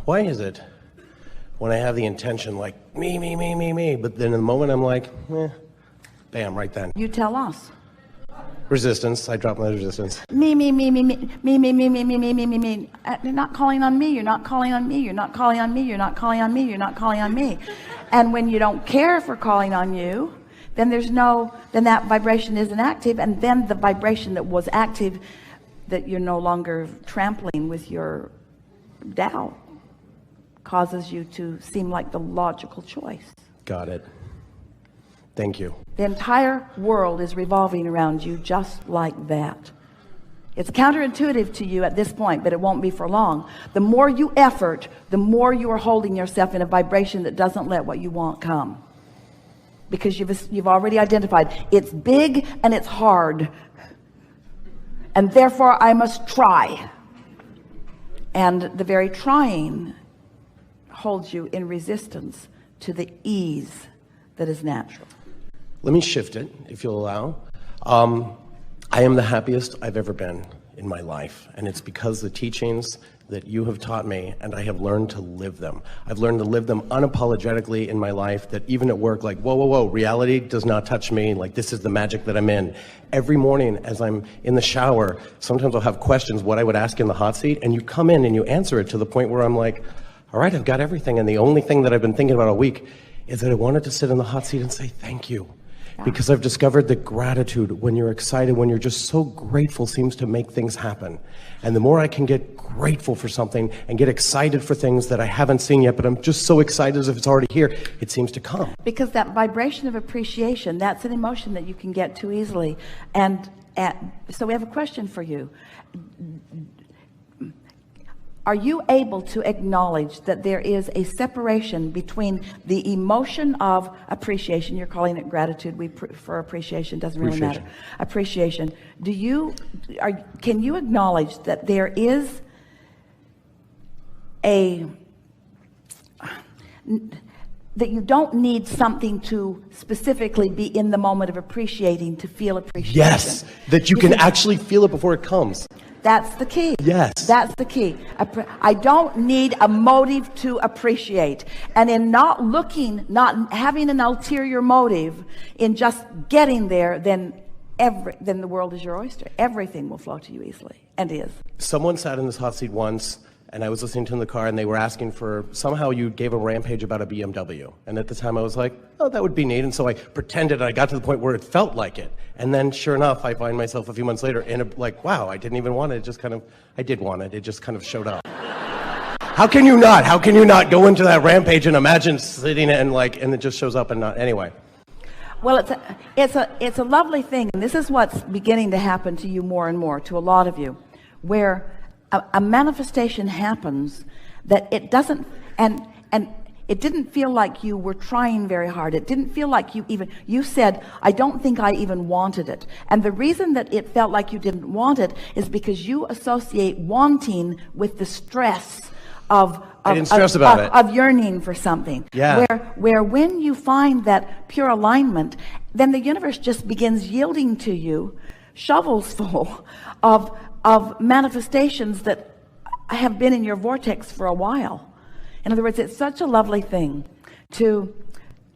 why is it when I have the intention like me, but then in the moment I'm like, bam, right then. You tell us. Resistance. I drop my resistance. Me. You're not calling on me. You're not calling on me. You're not calling on me. You're not calling on me. You're not calling on me. And when you don't care for calling on you, then then that vibration isn't active, and then the vibration that was active, that you're no longer trampling with your doubt, causes you to seem like the logical choice. Got it. Thank you. The entire world is revolving around you just like that. It's counterintuitive to you at this point, but it won't be for long. The more you effort, the more you are holding yourself in a vibration that doesn't let what you want come. Because you've already identified it's big and it's hard. And therefore I must try. And the very trying holds you in resistance to the ease that is natural. Let me shift it, if you'll allow. I am the happiest I've ever been in my life, and it's because the teachings that you have taught me, and I have learned to live them. I've learned to live them unapologetically in my life, that even at work, like, whoa, reality does not touch me, like this is the magic that I'm in. Every morning as I'm in the shower, sometimes I'll have questions, what I would ask in the hot seat, and you come in and you answer it to the point where I'm like, all right, I've got everything, and the only thing that I've been thinking about all week is that I wanted to sit in the hot seat and say thank you. Because I've discovered that gratitude, when you're excited, when you're just so grateful, seems to make things happen. And the more I can get grateful for something and get excited for things that I haven't seen yet, but I'm just so excited as if it's already here, it seems to come. Because that vibration of appreciation, that's an emotion that you can get too easily. And so we have a question for you. Are you able to acknowledge that there is a separation between the emotion of appreciation? You're calling it gratitude. We prefer appreciation. Doesn't really matter. Appreciation. Can you acknowledge that there is that you don't need something to specifically be in the moment of appreciating to feel appreciation? Yes, that you can actually feel it before it comes. That's the key. Yes. That's the key. I don't need a motive to appreciate. And in not having an ulterior motive, in just getting there, then the world is your oyster. Everything will flow to you easily, and is. Someone sat in this hot seat once, and I was listening to them in the car, and they were asking for, somehow you gave a rampage about a BMW. And at the time I was like, oh, that would be neat. And so I pretended, I got to the point where it felt like it. And then sure enough, I find myself a few months later in like, wow, I didn't even want it. I did want it. It just kind of showed up. How can you not go into that rampage and imagine sitting and it just shows up and not, anyway. Well, it's a lovely thing. And this is what's beginning to happen to you more and more, to a lot of you, where a manifestation happens that it doesn't, and it didn't feel like you were trying very hard. It didn't feel like you said, I don't think I even wanted it. And the reason that it felt like you didn't want it is because you associate wanting with the stress of yearning for something. Yeah. Where when you find that pure alignment, then the universe just begins yielding to you shovels full of manifestations that have been in your vortex for a while. In other words, it's such a lovely thing to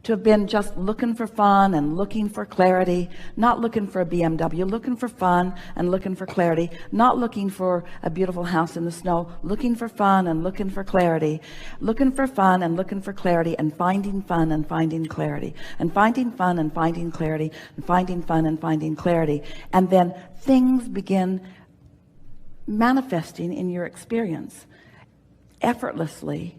have been just looking for fun and looking for clarity, not looking for a BMW, looking for fun and looking for clarity, not looking for a beautiful house in the snow, looking for fun and looking for clarity, looking for fun and looking for clarity, and finding fun and finding clarity, and finding fun and finding clarity, and finding fun and finding clarity. And then things begin manifesting in your experience effortlessly,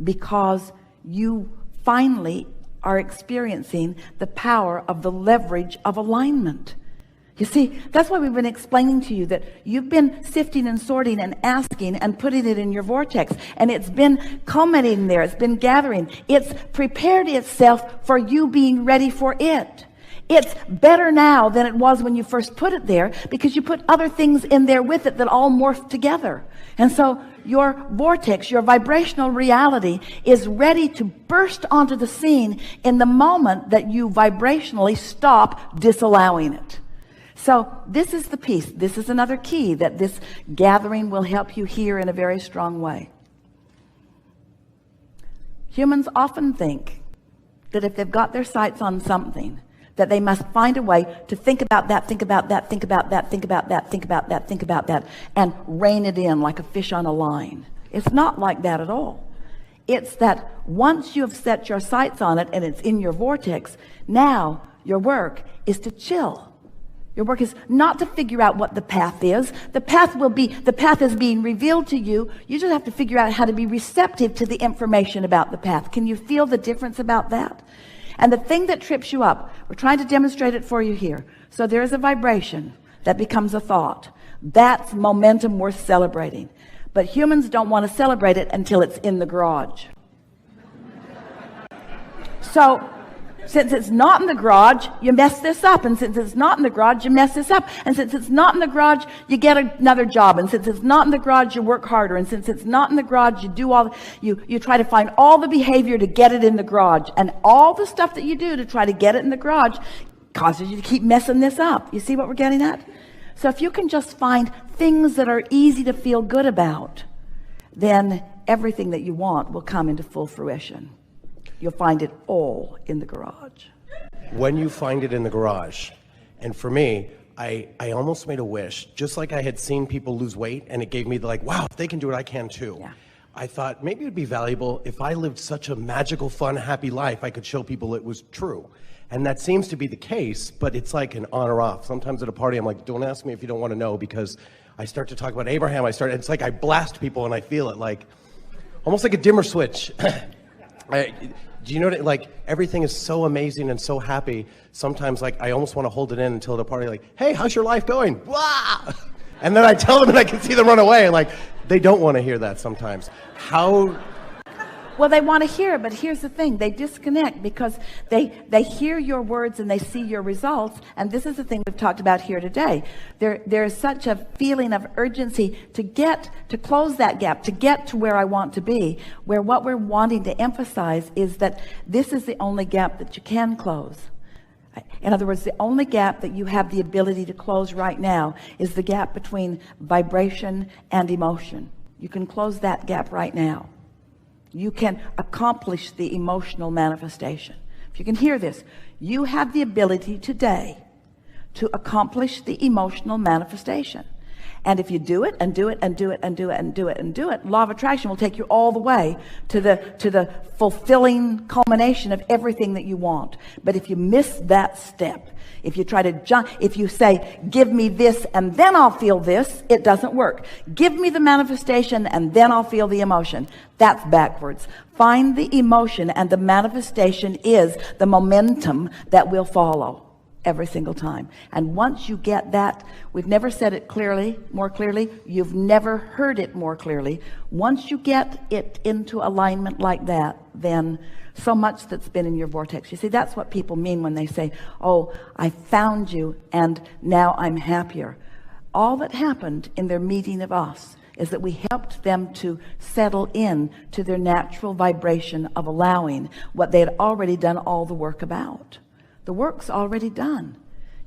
because you finally are experiencing the power of the leverage of alignment. You see, that's why we've been explaining to you that you've been sifting and sorting and asking and putting it in your vortex, and it's been culminating there, it's been gathering, it's prepared itself for you being ready for it. It's better now than it was when you first put it there, because you put other things in there with it that all morph together. And so your vortex, your vibrational reality, is ready to burst onto the scene in the moment that you vibrationally stop disallowing it. So this is the piece. This is another key that this gathering will help you hear in a very strong way. Humans often think that if they've got their sights on something, that they must find a way to think about that, think about that, think about that, think about that, think about that, think about that, and rein it in like a fish on a line. It's not like that at all. It's that once you have set your sights on it and it's in your vortex, now your work is to chill. Your work is not to figure out what the path is. The path is being revealed to you. You just have to figure out how to be receptive to the information about the path. Can you feel the difference about that? And the thing that trips you up, we're trying to demonstrate it for you here. So there is a vibration that becomes a thought. That's momentum worth celebrating. But humans don't want to celebrate it until it's in the garage. So since it's not in the garage, you mess this up. And since it's not in the garage, you mess this up. And since it's not in the garage, you get another job. And since it's not in the garage, you work harder. And since it's not in the garage, you try to find all the behavior to get it in the garage. And all the stuff that you do to try to get it in the garage causes you to keep messing this up. You see what we're getting at? So if you can just find things that are easy to feel good about, then everything that you want will come into full fruition. You'll find it all in the garage. When you find it in the garage, and for me, I almost made a wish, just like I had seen people lose weight, and it gave me the like, wow, if they can do it, I can too. Yeah. I thought maybe it would be valuable if I lived such a magical, fun, happy life, I could show people it was true. And that seems to be the case, but it's like an on or off. Sometimes at a party, I'm like, don't ask me if you don't want to know, because I start to talk about Abraham. It's like I blast people and I feel it like, almost like a dimmer switch. Do you know that, like, everything is so amazing and so happy, sometimes, like, I almost want to hold it in until at a party, like, hey, how's your life going? Wah! And then I tell them and I can see them run away. Like, they don't want to hear that sometimes. Well, they want to hear, but here's the thing. They disconnect because they hear your words and they see your results. And this is the thing we've talked about here today. There is such a feeling of urgency to close that gap, to get to where I want to be, where what we're wanting to emphasize is that this is the only gap that you can close. In other words, the only gap that you have the ability to close right now is the gap between vibration and emotion. You can close that gap right now. You can accomplish the emotional manifestation. If you can hear this, you have the ability today to accomplish the emotional manifestation. And if you do it and do it and do it and do it and do it and do it, law of attraction will take you all the way to the fulfilling culmination of everything that you want. But if you miss that step, if you try to jump, if you say, give me this and then I'll feel this, it doesn't work. Give me the manifestation and then I'll feel the emotion. That's backwards. Find the emotion, and the manifestation is the momentum that will follow every single time. And once you get that, we've never said it more clearly, you've never heard it more clearly. Once you get it into alignment like that, then so much that's been in your vortex. You see, that's what people mean when they say, oh, I found you and now I'm happier. All that happened in their meeting of us is that we helped them to settle in to their natural vibration of allowing what they had already done all the work about. The work's already done.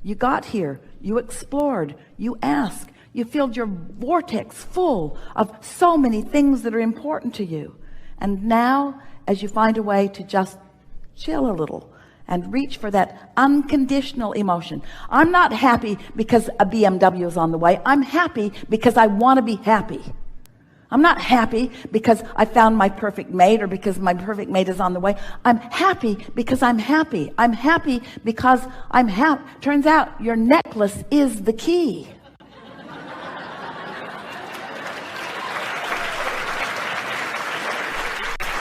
You got here, you explored, you asked, you filled your vortex full of so many things that are important to you. And now, as you find a way to just chill a little and reach for that unconditional emotion. I'm not happy because a BMW is on the way. I'm happy because I want to be happy. I'm not happy because I found my perfect mate or because my perfect mate is on the way. I'm happy because I'm happy. I'm happy because I'm happy. Turns out your necklace is the key.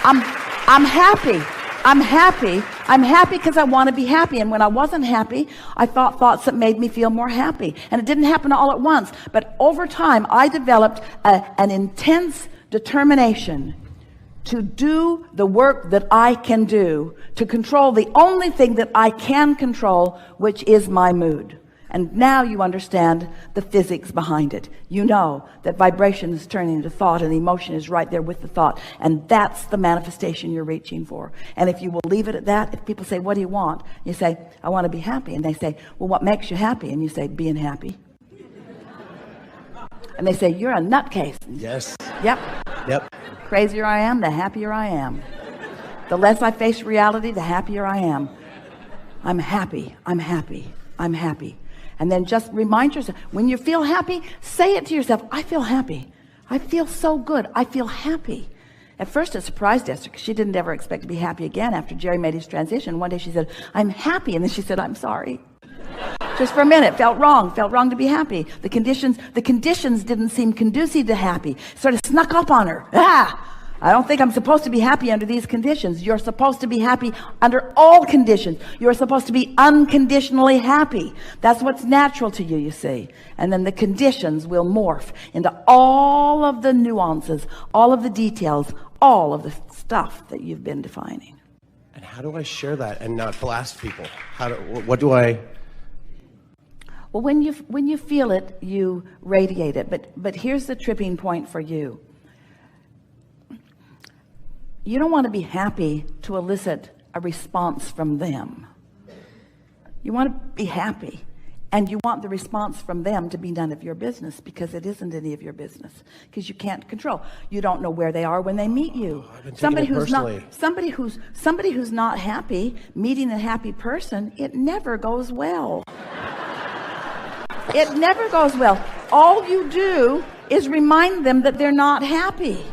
I'm happy. I'm happy. I'm happy because I want to be happy. And when I wasn't happy, I thought thoughts that made me feel more happy. And it didn't happen all at once. But over time, I developed an intense determination to do the work that I can do, to control the only thing that I can control, which is my mood. And now you understand the physics behind it. You know that vibration is turning into thought and emotion is right there with the thought. And that's the manifestation you're reaching for. And if you will leave it at that, if people say, what do you want? You say, I want to be happy. And they say, well, what makes you happy? And you say, being happy. And they say, you're a nutcase. Yes. Yep. Yep. The crazier I am, the happier I am. The less I face reality, the happier I am. I'm happy. I'm happy. I'm happy. And then just remind yourself, when you feel happy, say it to yourself. I feel happy. I feel so good. I feel happy. At first it surprised Esther because she didn't ever expect to be happy again after Jerry made his transition. One day she said, I'm happy. And then she said, I'm sorry. Just for a minute, felt wrong to be happy. The conditions didn't seem conducive to happy. Sort of snuck up on her. I don't think I'm supposed to be happy under these conditions. You're supposed to be happy under all conditions. You're supposed to be unconditionally happy. That's what's natural to you, you see. And then the conditions will morph into all of the nuances, all of the details, all of the stuff that you've been defining. And how do I share that and not blast people? What do I... Well, when you feel it, you radiate it. But here's the tripping point for you. You don't want to be happy to elicit a response from them. You want to be happy, and you want the response from them to be none of your business, because it isn't any of your business, because you can't control. You don't know where they are when they meet you. Somebody who's not happy, meeting a happy person, it never goes well. It never goes well. All you do is remind them that they're not happy.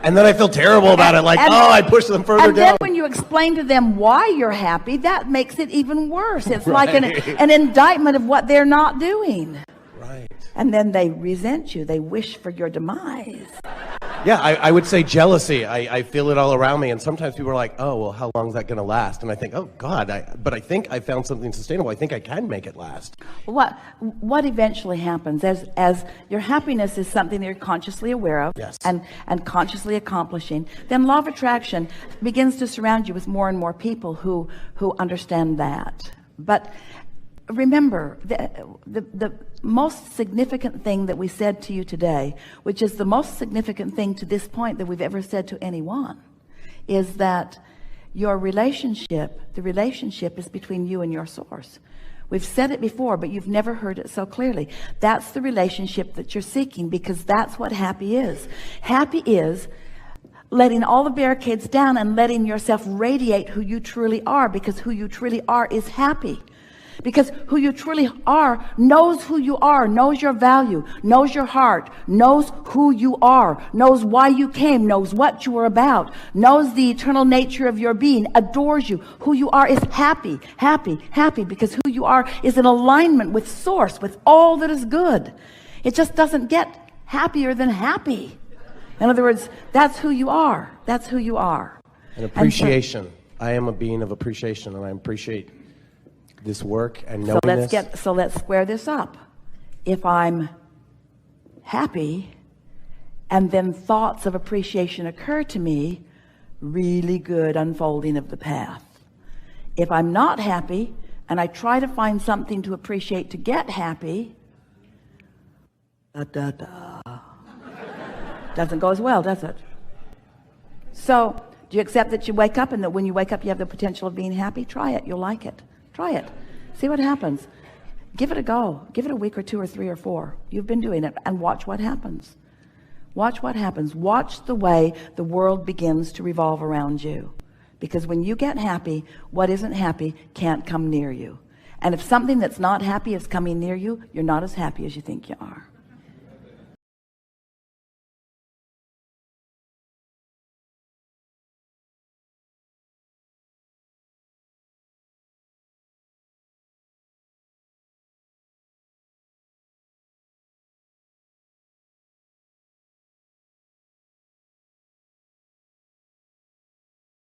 And then I feel terrible about it, I pushed them further down. And then when you explain to them why you're happy, that makes it even worse. It's like an indictment of what they're not doing. Right. And then they resent you. They wish for your demise. Yeah, I would say jealousy. I feel it all around me. And sometimes people are like, oh, well, how long is that going to last? And I think, oh, God, but I think I found something sustainable. I think I can make it last. What eventually happens as your happiness is something that you're consciously aware of, yes, and consciously accomplishing, then law of attraction begins to surround you with more and more people who understand that. But remember, the most significant thing that we said to you today, which is the most significant thing to this point that we've ever said to anyone, is that your relationship, the relationship is between you and your source. We've said it before, but you've never heard it so clearly. That's the relationship that you're seeking, because that's what happy is. Happy is letting all the barricades down and letting yourself radiate who you truly are, because who you truly are is happy. Because who you truly are knows who you are, knows your value, knows your heart, knows who you are, knows why you came, knows what you are about, knows the eternal nature of your being, adores you. Who you are is happy, happy, happy, because who you are is in alignment with source, with all that is good. It just doesn't get happier than happy. In other words, that's who you are. That's who you are. And appreciation. I am a being of appreciation, and I appreciate this work and knowing this. So let's square this up. If I'm happy and then thoughts of appreciation occur to me, really good unfolding of the path. If I'm not happy and I try to find something to appreciate to get happy, doesn't go as well, does it? So do you accept that you wake up, and that when you wake up you have the potential of being happy? Try it. You'll like it. Try it. See what happens. Give it a go. Give it a week or 2 or 3 or 4. You've been doing it, and watch what happens. Watch what happens. Watch the way the world begins to revolve around you. Because when you get happy, what isn't happy can't come near you. And if something that's not happy is coming near you, you're not as happy as you think you are.